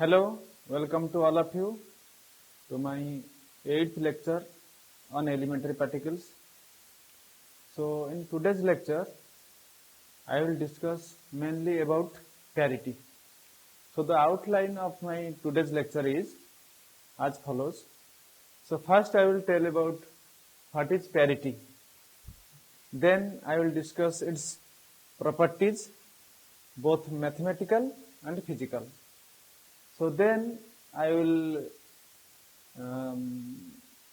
Hello, welcome to all of you to my 8th lecture on elementary particles. So in today's lecture, I will discuss mainly about parity. So the outline of my today's lecture is as follows. So first I will tell about what is parity. Then I will discuss its properties, both mathematical and physical. So then I will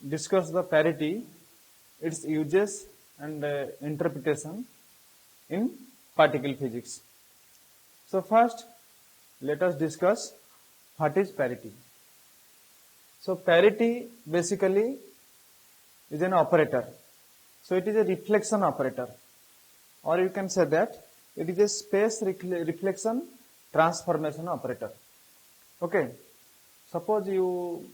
discuss the parity, its uses and interpretation in particle physics. So first, let us discuss what is parity. So parity basically is an operator. So it is a reflection operator, or you can say that it is a space reflection transformation operator. Okay, suppose you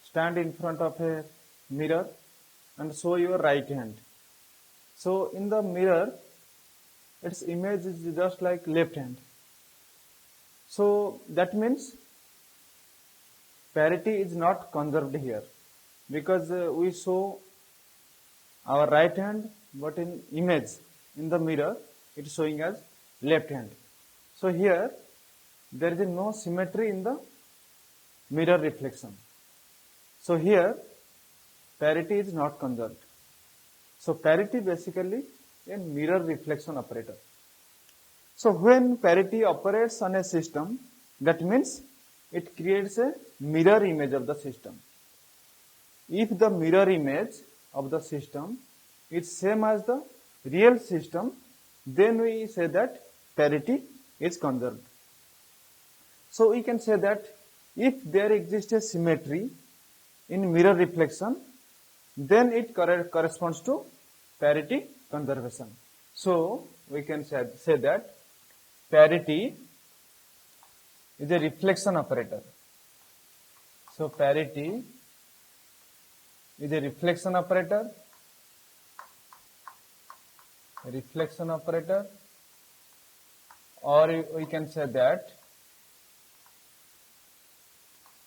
stand in front of a mirror and show your right hand. So in the mirror, its image is just like left hand. So that means parity is not conserved here, because we show our right hand, but in image in the mirror it is showing as left hand. So here there is no symmetry in the mirror reflection. So here parity is not conserved. So parity basically a mirror reflection operator. So when parity operates on a system, that means it creates a mirror image of the system. If the mirror image of the system is same as the real system, then we say that parity is conserved. So we can say that if there exists a symmetry in mirror reflection, then it corresponds to parity conservation. So we can say that parity is a reflection operator. So parity is a reflection operator, or we can say that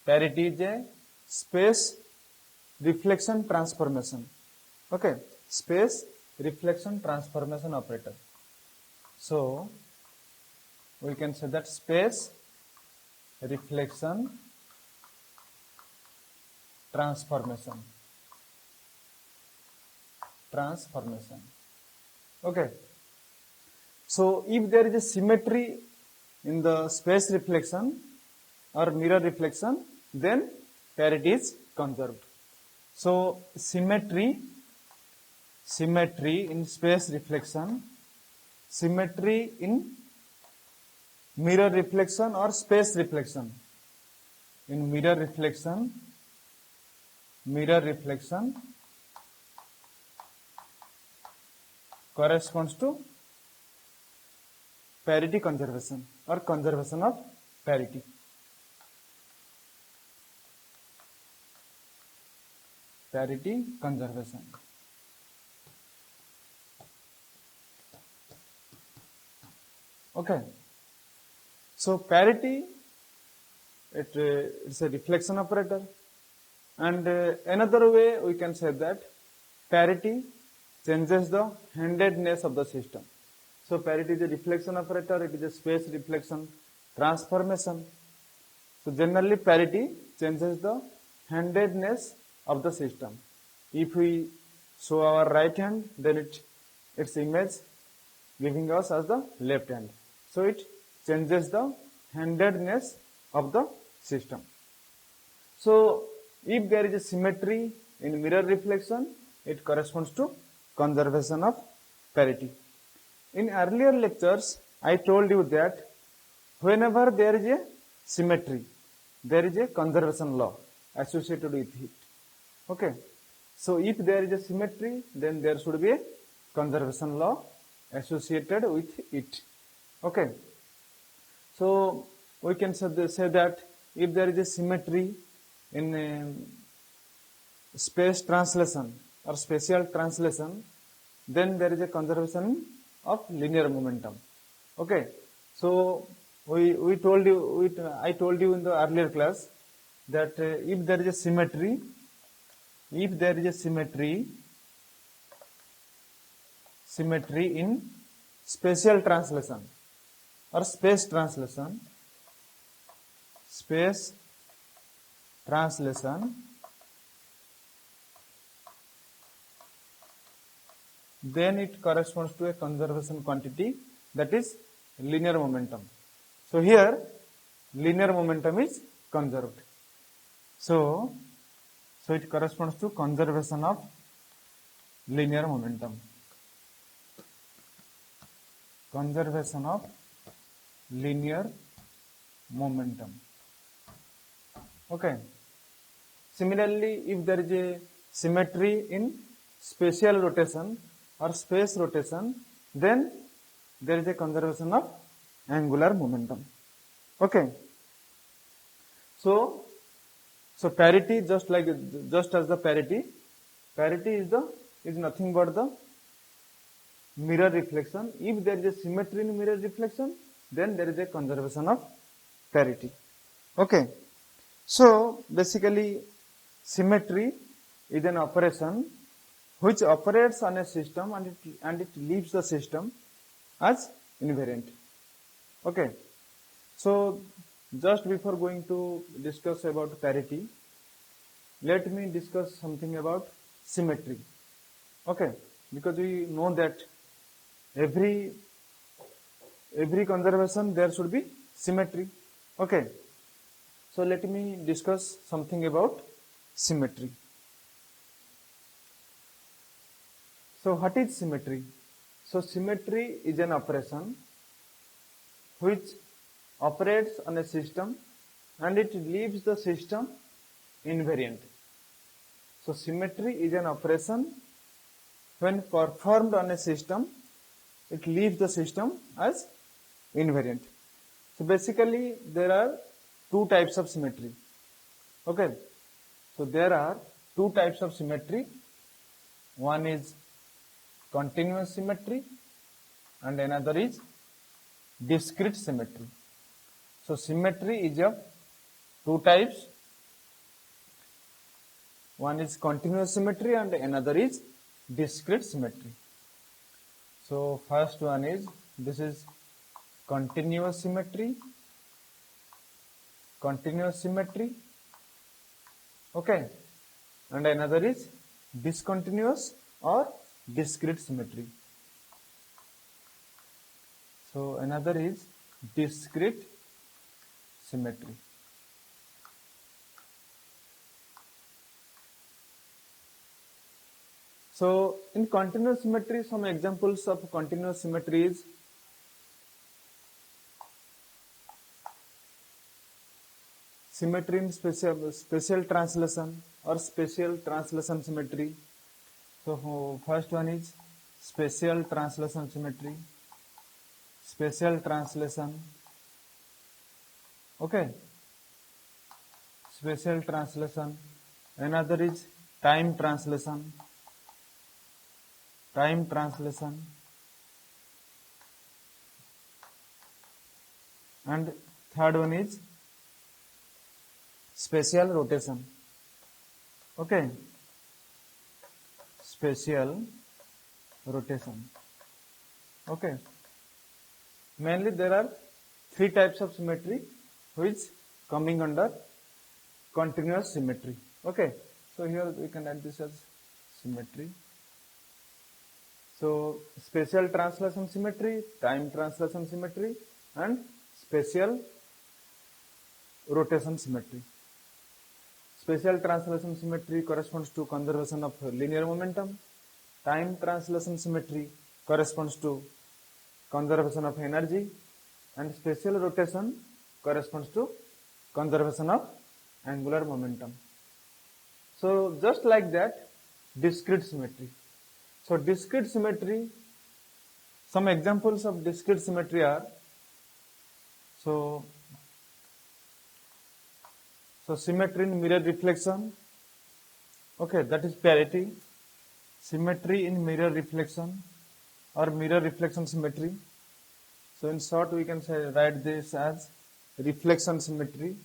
parity is a space reflection transformation. Okay, space reflection transformation operator. So we can say that space reflection transformation. Okay. So if there is a symmetry in the space reflection or mirror reflection, then parity is conserved. So symmetry in space reflection, symmetry in mirror reflection or space reflection. In mirror reflection corresponds to parity conservation or conservation of parity. Parity conservation. Okay. So parity, it's a reflection operator, and another way we can say that parity changes the handedness of the system. So parity is a reflection operator, it is a space reflection transformation. So generally parity changes the handedness of the system. If we show our right hand, then its image giving us as the left hand. So it changes the handedness of the system. So if there is a symmetry in mirror reflection, it corresponds to conservation of parity. In earlier lectures, I told you that whenever there is a symmetry, there is a conservation law associated with it. Okay. So if there is a symmetry, then there should be a conservation law associated with it. Okay. So we can say that if there is a symmetry in space translation or spatial translation, then there is a conservation of linear momentum. Okay. So we told you, I told you in the earlier class that if there is a symmetry, symmetry in spatial translation or space translation, then it corresponds to a conservation quantity, that is linear momentum. So here linear momentum is conserved. So it corresponds to conservation of linear momentum. Conservation of linear momentum. Okay. Similarly, if there is a symmetry in spatial rotation or space rotation, then there is a conservation of angular momentum. Okay. So parity, just as the parity is nothing but the mirror reflection. If there is a symmetry in mirror reflection, then there is a conservation of parity. Okay. So basically, symmetry is an operation which operates on a system and it leaves the system as invariant. Okay. So just before going to discuss about parity, let me discuss something about symmetry. Okay, because we know that every conservation there should be symmetry. Okay, so let me discuss something about symmetry. So what is symmetry? So symmetry is an operation which operates on a system and it leaves the system invariant. So symmetry is an operation when performed on a system, it leaves the system as invariant. So basically there are two types of symmetry. Okay, so there are two types of symmetry. One is continuous symmetry and another is discrete symmetry. So symmetry is of two types. One is continuous symmetry and another is discrete symmetry. So first one is, this is continuous symmetry. Okay, and another is discontinuous or discrete symmetry. So another is discrete symmetry. So in continuous symmetry, some examples of continuous symmetry is symmetry in spatial translation or spatial translation symmetry. So first one is spatial translation symmetry. Spatial translation. Okay. Spatial translation. Another is time translation. Time translation. And third one is spatial rotation. Okay. Spatial rotation. Okay. Mainly there are three types of symmetry which coming under continuous symmetry. Okay. So here we can add this as symmetry. So spatial translation symmetry, time translation symmetry and spatial rotation symmetry. Spatial translation symmetry corresponds to conservation of linear momentum. Time translation symmetry corresponds to conservation of energy, and spatial rotation corresponds to conservation of angular momentum. So just like that, discrete symmetry. So discrete symmetry, some examples of discrete symmetry are, so symmetry in mirror reflection. Okay, that is parity. Symmetry in mirror reflection or mirror reflection symmetry. So in short, we can say write this as reflection symmetry.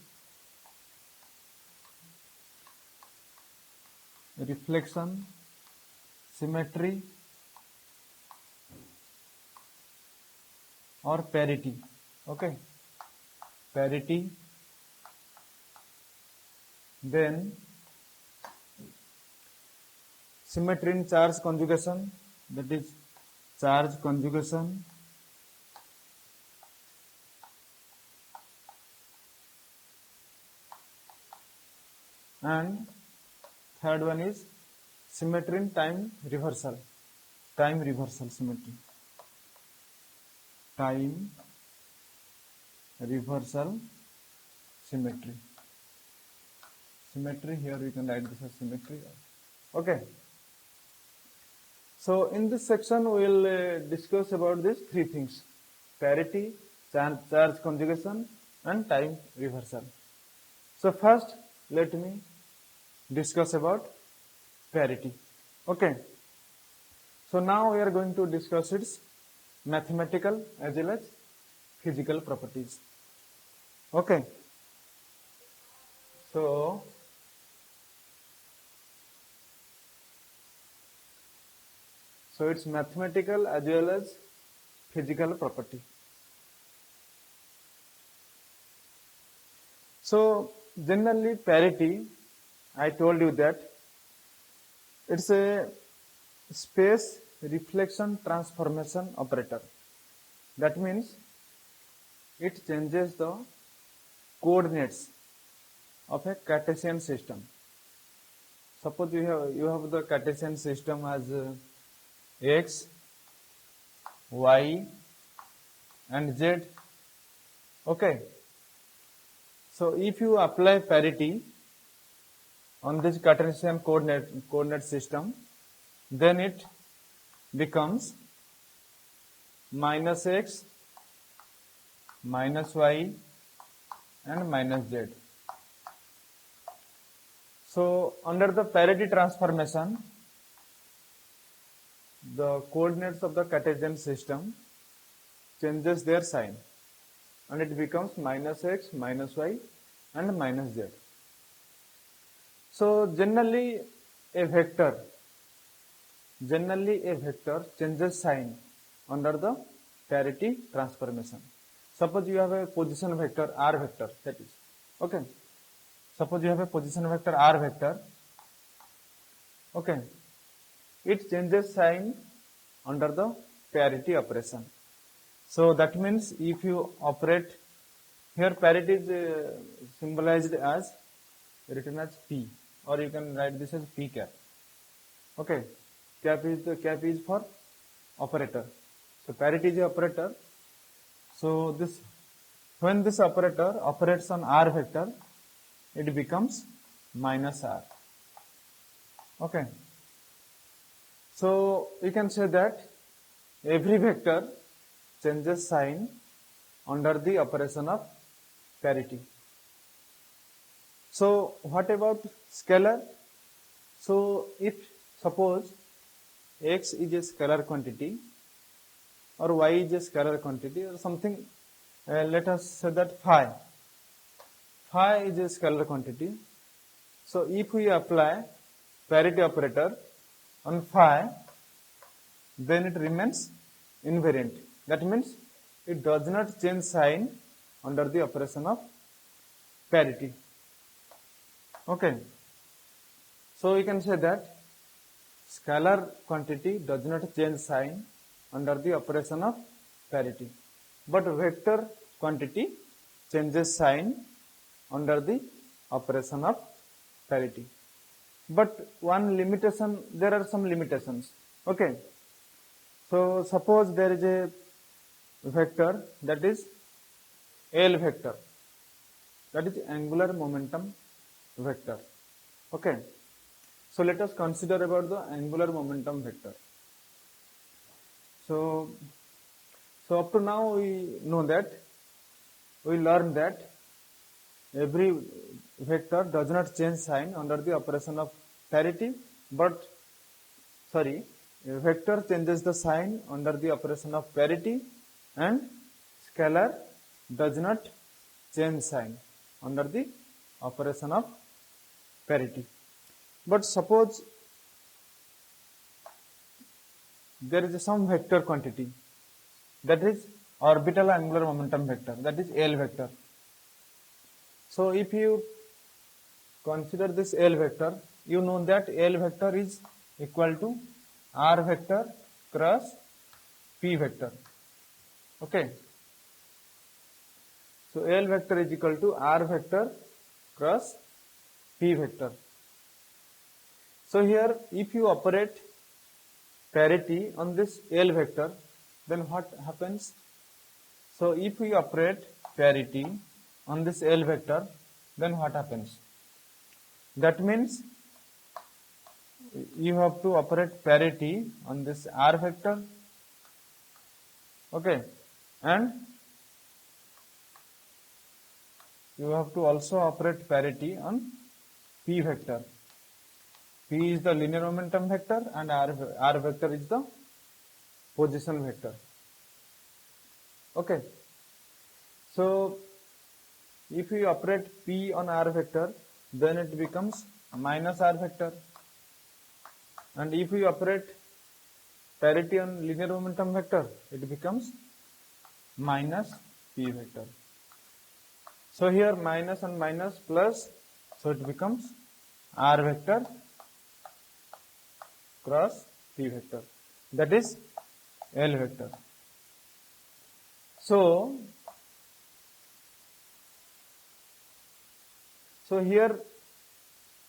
Reflection symmetry or parity. Okay, parity. Then symmetry in charge conjugation, that is charge conjugation. And third one is symmetry in time reversal. Time reversal symmetry. Time reversal symmetry. Symmetry, here we can write this as symmetry. Okay. So in this section we will discuss about these three things: parity, charge conjugation, and time reversal. So first let me discuss about parity. Okay. So now we are going to discuss its mathematical as well as physical properties. Okay. So it's mathematical as well as physical property. So generally parity, I told you that it's a space reflection transformation operator. That means it changes the coordinates of a Cartesian system. Suppose you have the Cartesian system as x, y, and z. Okay. So if you apply parity on this Cartesian coordinate system, then it becomes minus x, minus y, and minus z. So under the parity transformation, the coordinates of the Cartesian system changes their sign, and it becomes minus x, minus y, and minus z. So generally a vector changes sign under the parity transformation. Suppose you have a position vector r vector, that is, okay. Suppose you have a position vector r vector, okay. It changes sign under the parity operation. So that means if you operate here, parity is symbolized as, written as P, or you can write this as P cap. Okay, cap is for operator. So parity is the operator. So this, when this operator operates on r vector, it becomes minus r. Okay. So you can say that every vector changes sign under the operation of parity. So what about scalar? So if suppose x is a scalar quantity or y is a scalar quantity or something, let us say that phi is a scalar quantity. So if we apply parity operator on phi, then it remains invariant. That means it does not change sign under the operation of parity. Okay. So we can say that scalar quantity does not change sign under the operation of parity, but vector quantity changes sign under the operation of parity. But one limitation, there are some limitations. Okay. So suppose there is a vector, that is L vector, that is angular momentum vector. Okay. So let us consider about the angular momentum vector. So up to now we know that, we learned that every vector does not change sign under the operation of parity, but a vector changes the sign under the operation of parity, and scalar does not change sign under the operation of parity. But suppose there is some vector quantity, that is orbital angular momentum vector, that is L vector. So if you consider this L vector, you know that L vector is equal to R vector cross P vector. Okay. So L vector is equal to R vector cross P vector. So here if you operate parity on this L vector, then what happens? So if we operate parity on this L vector, then what happens? That means you have to operate parity on this R vector, okay, and you have to also operate parity on P vector. P is the linear momentum vector and R vector is the position vector. Okay. So if we operate P on R vector, then it becomes minus R vector. And if we operate parity on linear momentum vector, it becomes minus P vector. So here minus and minus plus, so it becomes R vector cross P vector, that is L vector. So here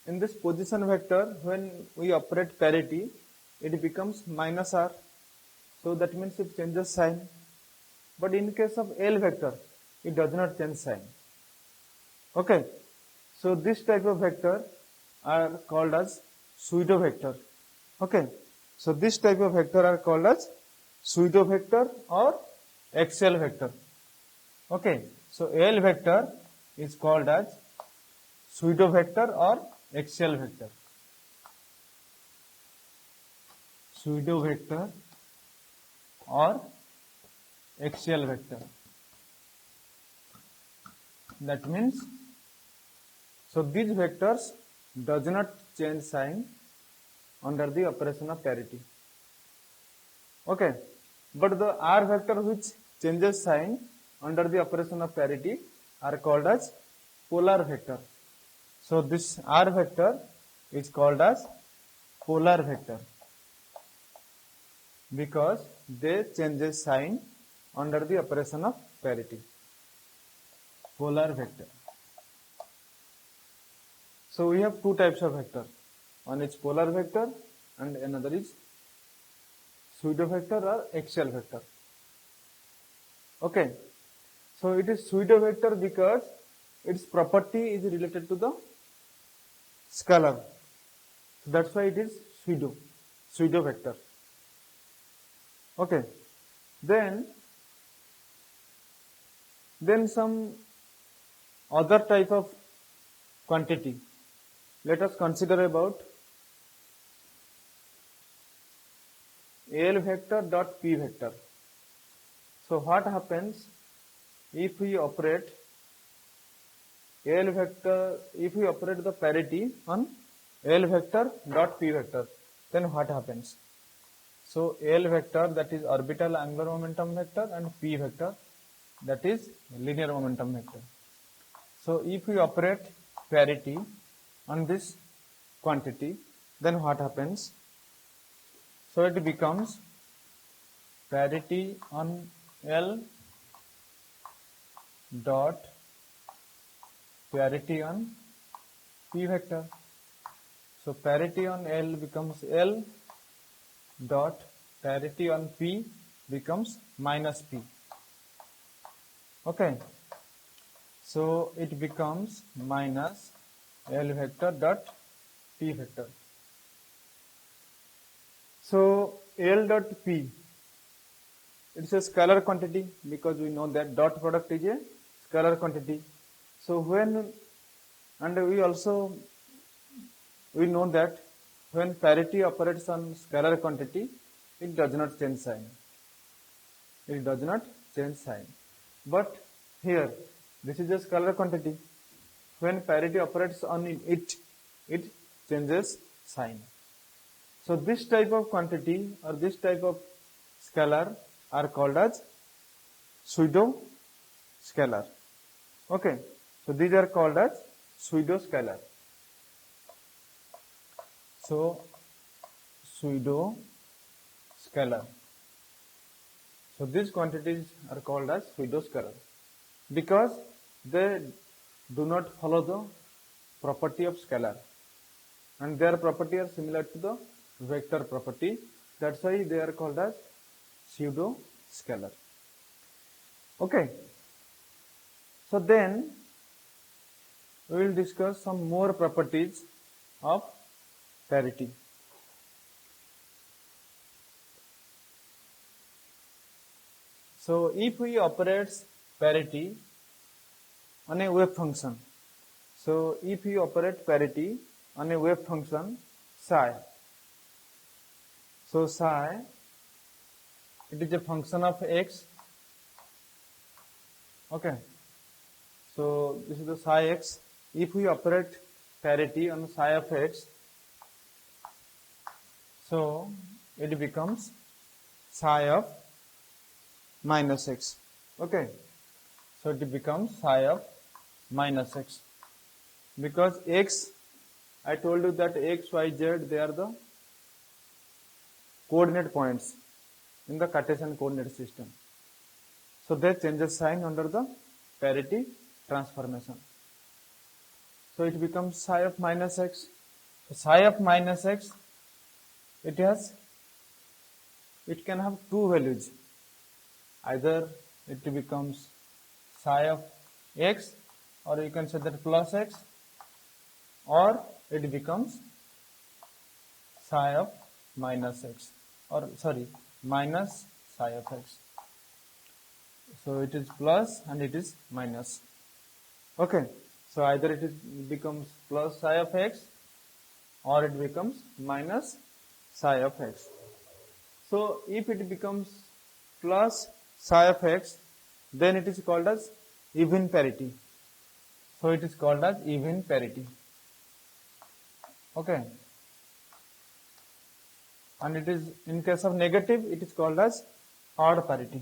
in this position vector, when we operate parity, it becomes minus R. So that means it changes sign. But in case of L vector, it does not change sign. Okay. So this type of vector are called as pseudo vector. Okay. So this type of vector are called as pseudo vector or axial vector. Okay. So L vector is called as pseudo vector or axial vector. Pseudo vector or axial vector. That means, so these vectors does not change sign under the operation of parity. Okay. But the R vector which changes sign under the operation of parity are called as polar vector. So this R vector is called as polar vector because they changes sign under the operation of parity. Polar vector. So we have two types of vector. One is polar vector and another is pseudo vector or axial vector. Okay. So it is pseudo vector because its property is related to the scalar. So that's why it is pseudo vector. Okay. Then some other type of quantity. Let us consider about L vector dot P vector. So what happens if we operate L vector, if we operate the parity on L vector dot P vector, then what happens? So L vector, that is orbital angular momentum vector, and P vector, that is linear momentum vector. So if we operate parity on this quantity, then what happens? So it becomes parity on L dot parity on P vector. So parity on L becomes L dot parity on P becomes minus P. Okay. So it becomes minus L vector dot P vector. So L dot P, it's a scalar quantity because we know that dot product is a scalar quantity. So we know that when parity operates on scalar quantity, it does not change sign. It does not change sign. But here, this is a scalar quantity. When parity operates on it, it changes sign. So this type of quantity or this type of scalar are called as pseudo scalar. Okay, so these are called as pseudo scalar. So pseudo scalar. So these quantities are called as pseudo scalar because they do not follow the property of scalar, and their property are similar to the vector property. That's why they are called as pseudo scalar. Okay, so then we will discuss some more properties of parity. So if we operate parity on a wave function, so if we operate parity on a wave function psi, so psi, it is a function of x. Okay, so this is the psi x. If we operate parity on psi of x, so it becomes psi of minus x. Okay, so it becomes psi of minus x, because x, I told you that x, y, z, they are the coordinate points in the Cartesian coordinate system. So they change the sign under the parity transformation. So it becomes psi of minus x. So psi of minus x, it can have two values. Either it becomes psi of x, or you can say that plus x, or it becomes psi of minus x, or sorry, minus psi of x. So it is plus and it is minus. Okay, so either it becomes plus psi of x, or it becomes minus psi of x. So if it becomes plus psi of x, then it is called as even parity. So it is called as even parity. Okay, and it is, in case of negative, it is called as odd parity.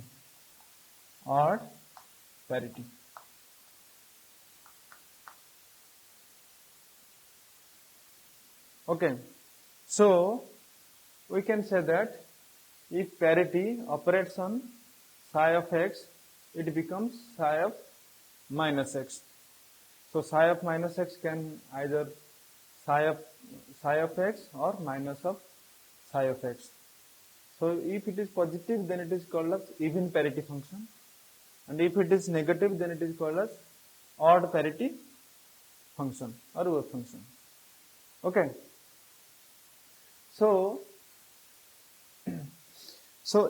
Odd parity. Okay, so we can say that if parity operates on psi of x, it becomes psi of minus x. So psi of minus x can either psi of x or minus of psi of x. So if it is positive, then it is called as even parity function, and if it is negative, then it is called as odd parity function or wave function. Okay, so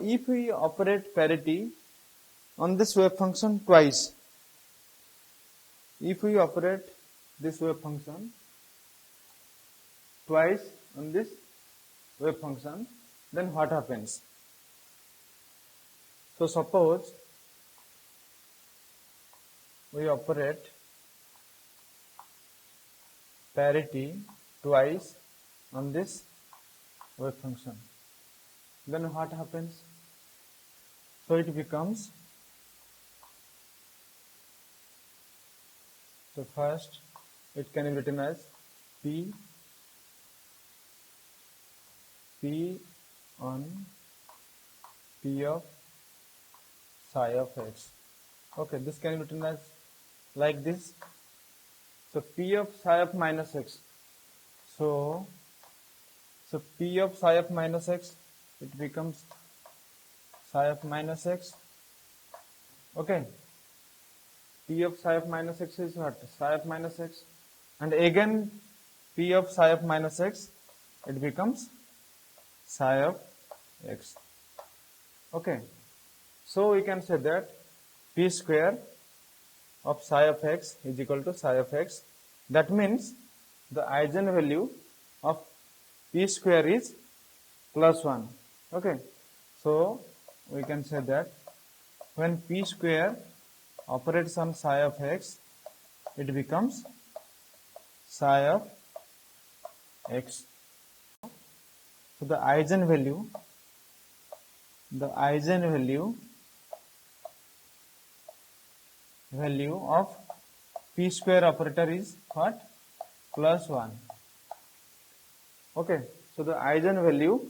if we operate parity on this wave function twice, if we operate this wave function twice on this wave function, then what happens? So suppose we operate parity twice on this wave function, then what happens? So it becomes, so first it can be written as P on P of psi of x. Okay, this can be written as like this. So P of psi of minus x. So P of psi of minus x, it becomes psi of minus x. Okay, P of psi of minus x is what? Psi of minus x. And again P of psi of minus x, it becomes psi of x. Okay, so we can say that P square of psi of x is equal to psi of x. That means the eigenvalue of P square is plus 1. Okay, so we can say that when P square operates on psi of x, it becomes psi of x. So the eigenvalue of p square operator is what? Plus 1. Okay, so the eigenvalue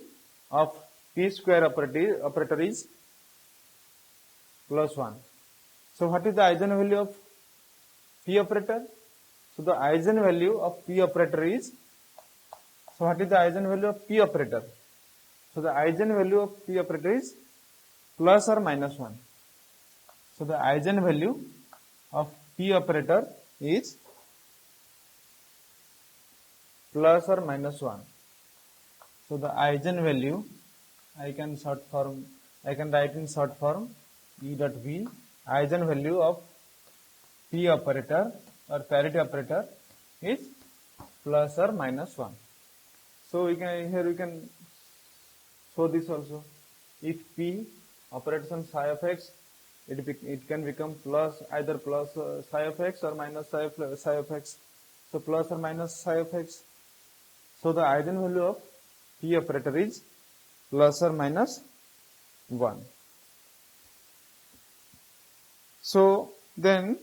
of p square operator is plus 1. So what is the eigenvalue of p operator? So the eigenvalue of p operator is, so what is the eigenvalue of p operator? So the eigenvalue of p operator is plus or minus 1. So the eigenvalue of p operator is plus or minus 1. So the eigenvalue I can write in short form E dot V, eigenvalue of p operator or parity operator is plus or minus 1. So we can show this also. If p operates on psi of x, it can become either plus psi of x or minus psi of x. So plus or minus psi of x. So the eigenvalue of p operator is plus or minus 1. So then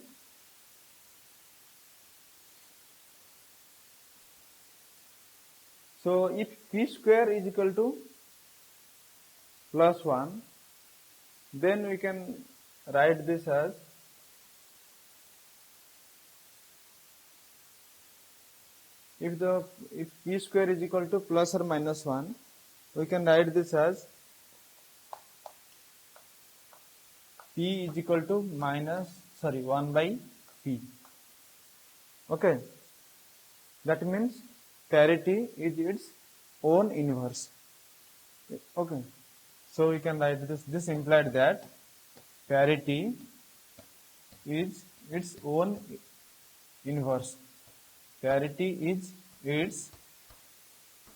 if p square is equal to plus 1, then we can write this as if p square is equal to plus or minus 1, we can write this as p is equal to 1 by p. Okay, that means parity is its own inverse. Okay, so we can write this implied that parity is its own inverse. Parity is its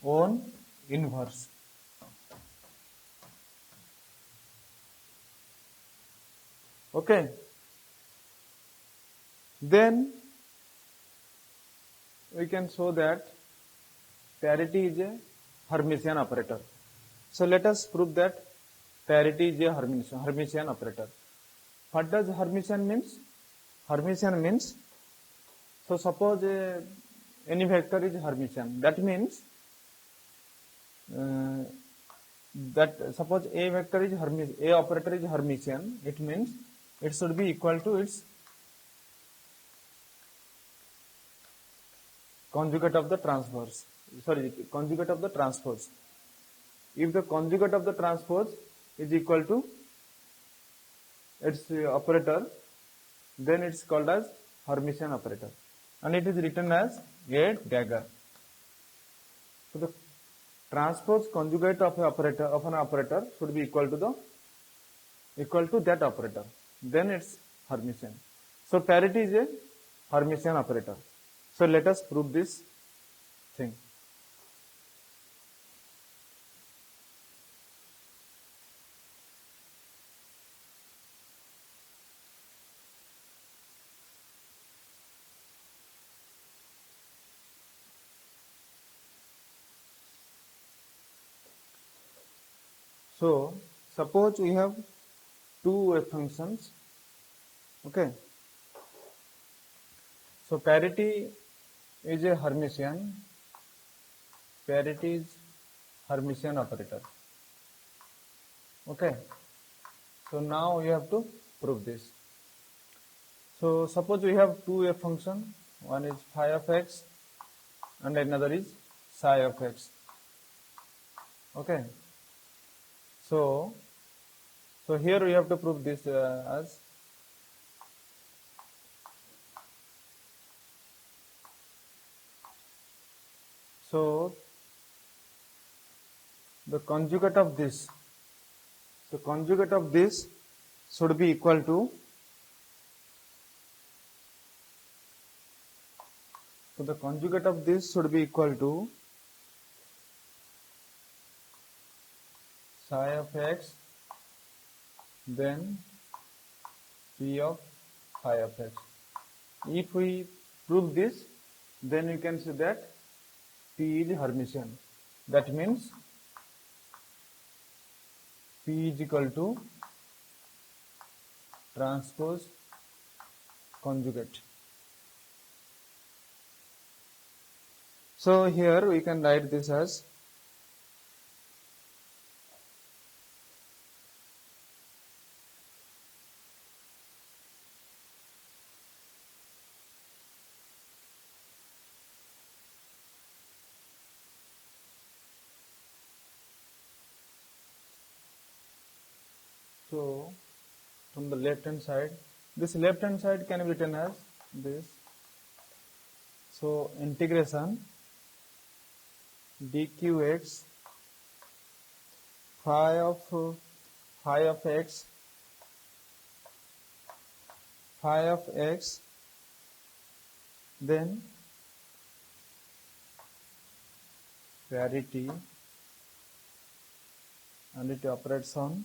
own inverse. Okay, then we can show that parity is a Hermitian operator. So let us prove that parity is a Hermitian operator. What does Hermitian means? Hermitian means, so suppose any vector is Hermitian. That means suppose a vector is a operator is Hermitian. It means it should be equal to its conjugate of the transpose. Conjugate of the transpose. If the conjugate of the transpose is equal to its operator, then it's called as Hermitian operator, and it is written as a dagger. So the transpose conjugate of an operator should be equal to that operator. Then it's Hermitian. So parity is a Hermitian operator. So let us prove this thing. So suppose we have two wave functions. Okay. So parity is a Hermitian. Parity is Hermitian operator. Okay. So now we have to prove this. So suppose we have two wave function. One is phi of x and another is psi of x. Okay. So here we have to prove this as the conjugate of this. So conjugate of this should be equal to. So the conjugate of this should be equal to psi of x, then p of phi of x. If we prove this, then we can say that P is Hermitian. That means P is equal to transpose conjugate. So here we can write this as so from the left hand side, this left hand side can be written as this. So integration dqx phi of x then parity, and it operates on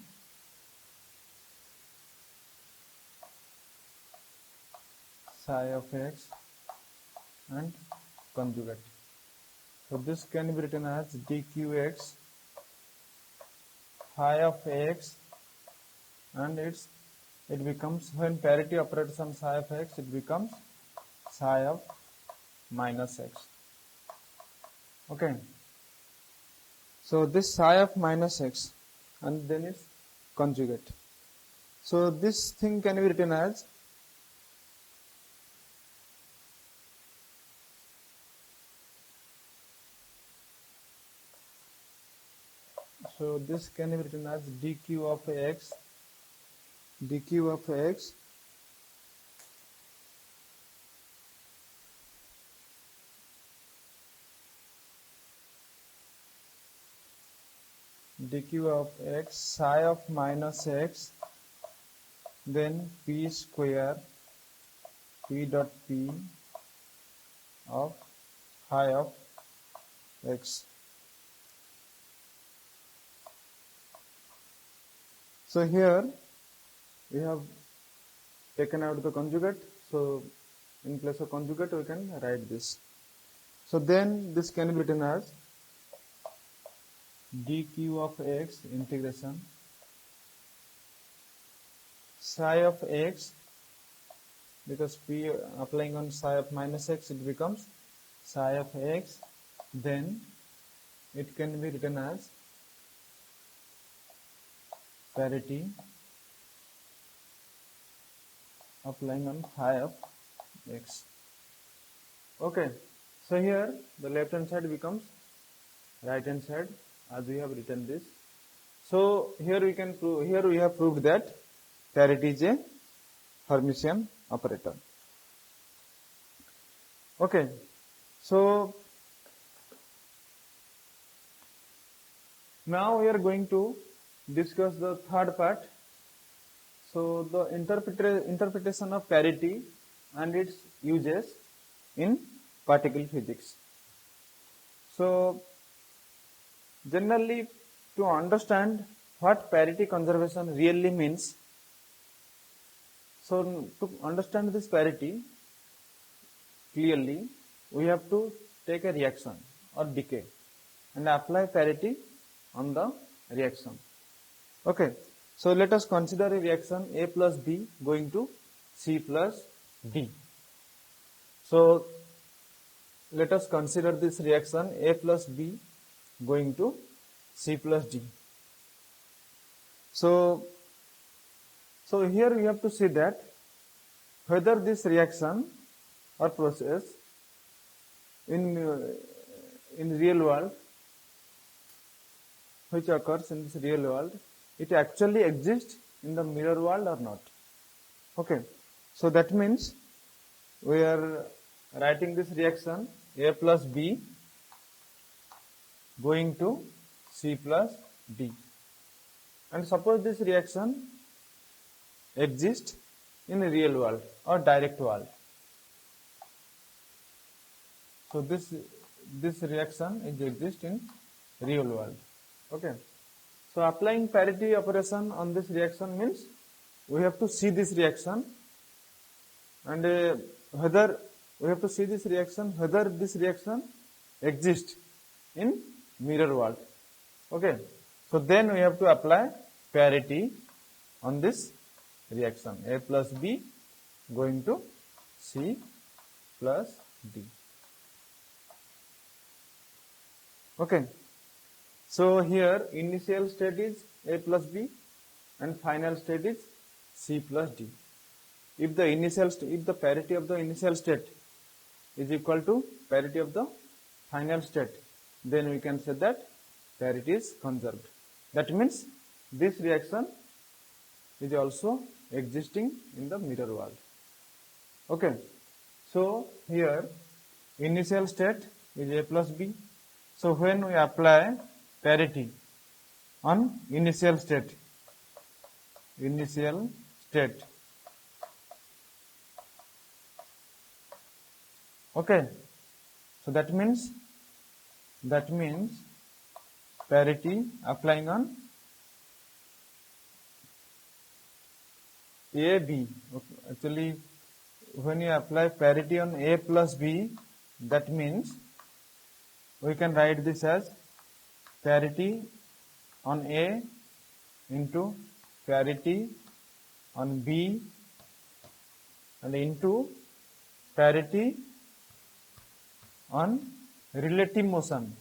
psi of x and conjugate. So this can be written as dqx phi of x, and it becomes, when parity operates on psi of x, it becomes psi of minus x. Okay. So this psi of minus x, and then its conjugate. So this thing can be written as dq of x psi of minus x, then p square p dot p of phi of x. So here we have taken out the conjugate, so in place of conjugate we can write this. So then this can be written as dq of x integration psi of x, because p applying on psi of minus x, it becomes psi of x, then it can be written as parity applying on phi of x. Okay, so here the left hand side becomes right hand side as we have written this. So here we can prove, here we have proved that parity is a Hermitian operator. Okay, so now we are going to discuss the third part. So the interpretation of parity and its uses in particle physics. So generally, to understand what parity conservation really means, so to understand this parity clearly, we have to take a reaction or decay and apply parity on the reaction. Okay, so let us consider a reaction A plus B going to C plus D. So let us consider this reaction A plus B going to C plus D. So here we have to see that whether this reaction or process in real world, which occurs in this real world, it actually exists in the mirror world or not. Okay, so that means we are writing this reaction A plus B going to C plus D, and suppose this reaction exists in the real world or direct world. So this reaction exists in real world. Okay, so applying parity operation on this reaction means we have to see this reaction and whether we have to see this reaction, whether this reaction exists in mirror world. Okay, so then we have to apply parity on this reaction, A plus B going to C plus D. Okay, so here initial state is A plus B and final state is C plus D. If the parity of the initial state is equal to parity of the final state, then we can say that parity is conserved. That means this reaction is also existing in the mirror world. Okay, so here initial state is A plus B. So when we apply parity on initial state, okay, so that means parity applying on A, B. Okay. Actually, when you apply parity on A plus B, that means we can write this as parity on A into parity on B and into parity on relative motion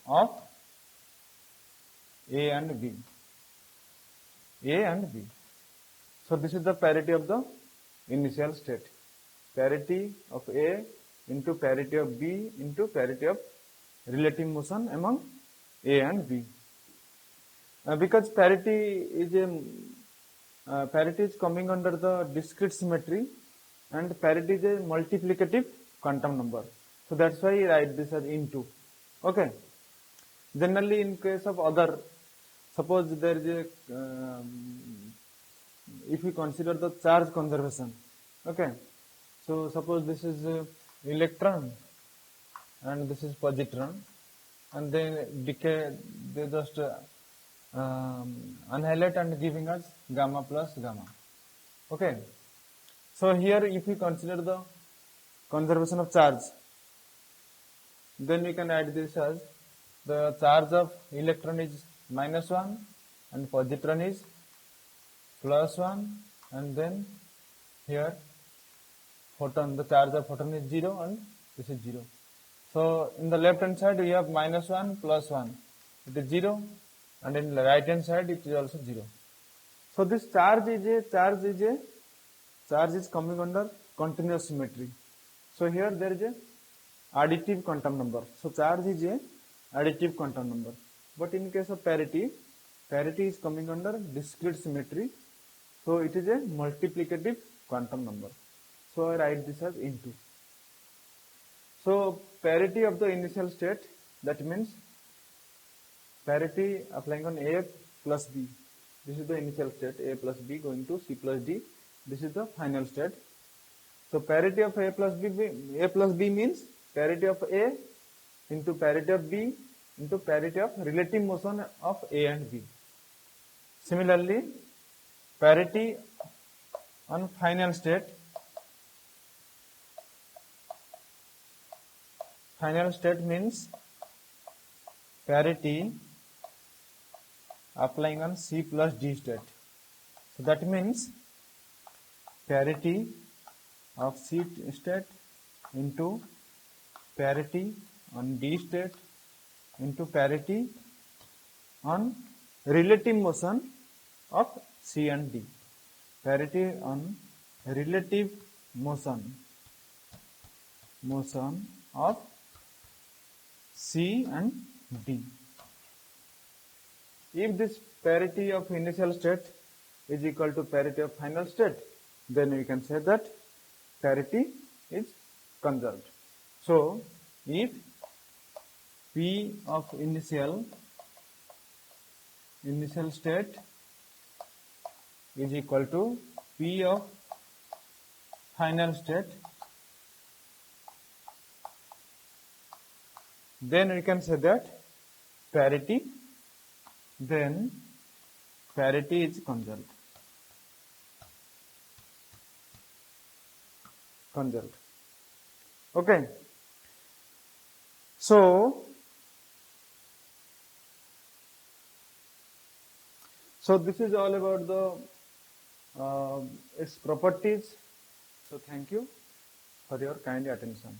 of A and B. So this is the parity of the initial state. Parity of A into parity of B into parity of relative motion among A and B. Because parity is coming under the discrete symmetry, and parity is a multiplicative quantum number. So that's why I write this as into. Okay. Generally, in case of other, suppose there is a, if we consider the charge conservation, okay. So suppose this is electron and this is positron, and then decay, they just annihilate and giving us gamma plus gamma. Okay. So here if we consider the conservation of charge, then we can add this as the charge of electron is -1 and positron is +1, and then here photon, the charge of photon is 0 and this is 0. So in the left hand side we have -1 +1, it is 0, and in the right hand side it is also 0. So this charge is coming under continuous symmetry. So here there is a additive quantum number. So charge is a additive quantum number. But in case of parity is coming under discrete symmetry. So it is a multiplicative quantum number. So I write this as into. So parity of the initial state, that means parity applying on A plus B. This is the initial state, A plus B going to C plus D. This is the final state. So parity of A plus B means parity of A into parity of B into parity of relative motion of A and B. Similarly, parity on final state means parity applying on C plus D state. So that means parity of C state into parity on D state into parity on relative motion of C and D. Parity on relative motion of C and D. If this parity of initial state is equal to parity of final state, then we can say that parity is conserved. So if P of initial state is equal to P of final state, then we can say that parity parity is conserved. Okay. So this is all about the its properties. So thank you for your kind attention.